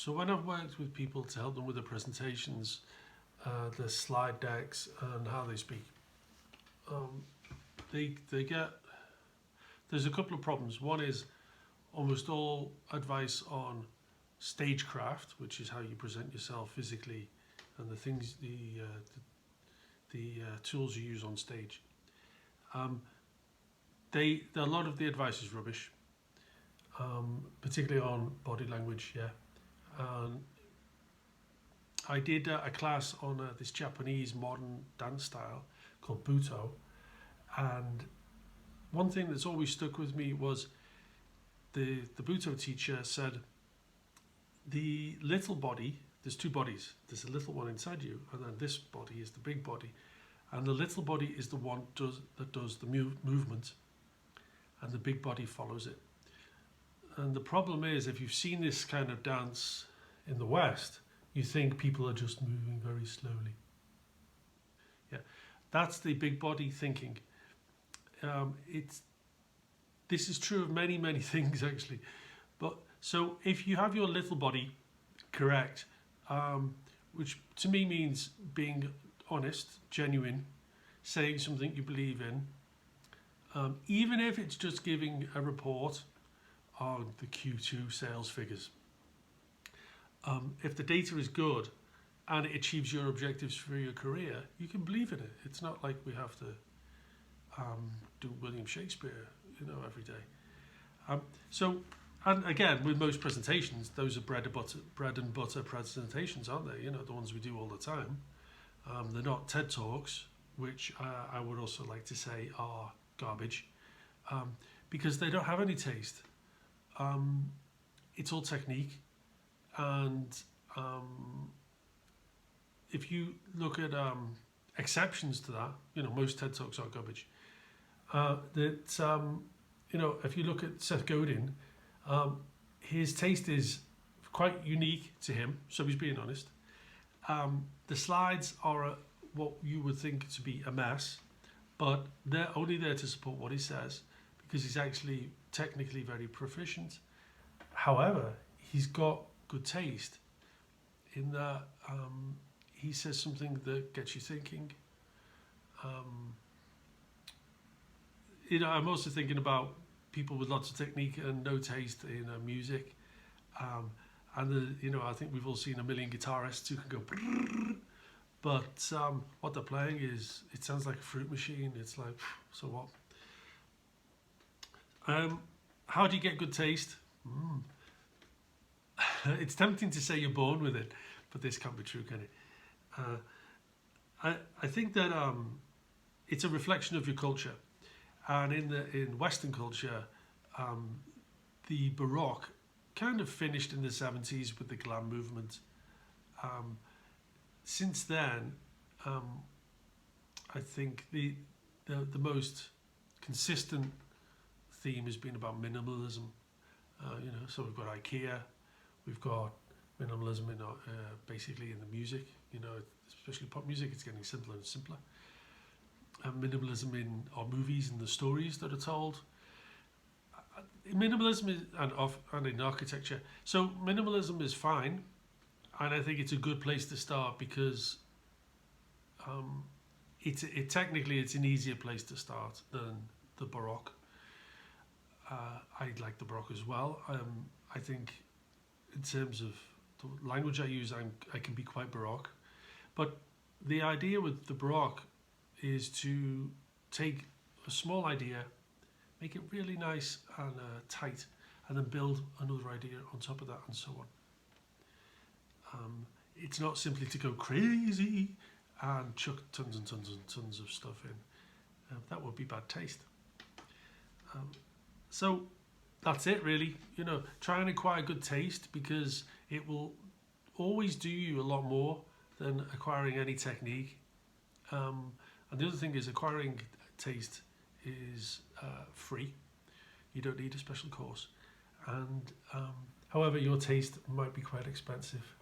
So when I've worked with people to help them with their presentations, their slide decks and how they speak, they get, there's a couple of problems. One is almost all advice on stagecraft, which is how you present yourself physically, and the things, the tools you use on stage. A lot of the advice is rubbish, particularly on body language. Yeah, I did a class on this Japanese modern dance style called butoh, and one thing that's always stuck with me was the butoh teacher said, the little body, there's two bodies, there's a little one inside you, and then this body is the big body, and the little body is the one that does the movement, and the big body follows it. And the problem is, if you've seen this kind of dance in the West, you think people are just moving very slowly. Yeah, that's the big body thinking. This is true of many, many things actually. But so if you have your little body correct, which to me means being honest, genuine, saying something you believe in, even if it's just giving a report on the Q2 sales figures. If the data is good and it achieves your objectives for your career, you can believe in it. It's not like we have to do William Shakespeare, every day. And again, with most presentations, those are bread and butter presentations, aren't they? The ones we do all the time. They're not TED Talks, which I would also like to say are garbage, because they don't have any taste. It's all technique, and if you look at exceptions to that, most TED Talks are garbage. If you look at Seth Godin, his taste is quite unique to him, so he's being honest. The slides are what you would think to be a mess, but they're only there to support what he says, because he's actually technically very proficient. However, he's got good taste in that he says something that gets you thinking. I'm also thinking about people with lots of technique and no taste in music. And I think we've all seen a million guitarists who can go brrr, but what they're playing is, it sounds like a fruit machine. It's like, so what? How do you get good taste? It's tempting to say you're born with it, but this can't be true, can it? I think that it's a reflection of your culture, and in Western culture, the Baroque kind of finished in the 70s with the glam movement. Since then, I think the most consistent theme has been about minimalism. So we've got IKEA, we've got minimalism in basically in the music. Especially pop music, it's getting simpler and simpler. Minimalism in our movies and the stories that are told. Minimalism is, and in architecture. So minimalism is fine, and I think it's a good place to start, because technically it's an easier place to start than the Baroque. I like the Baroque as well. I think in terms of the language I use, I can be quite Baroque. But the idea with the Baroque is to take a small idea, make it really nice and tight, and then build another idea on top of that, and so on. It's not simply to go crazy and chuck tons and tons and tons of stuff in. That would be bad taste. So that's it, really. Try and acquire good taste, because it will always do you a lot more than acquiring any technique. And the other thing is, acquiring taste is free. You don't need a special course. And however, your taste might be quite expensive.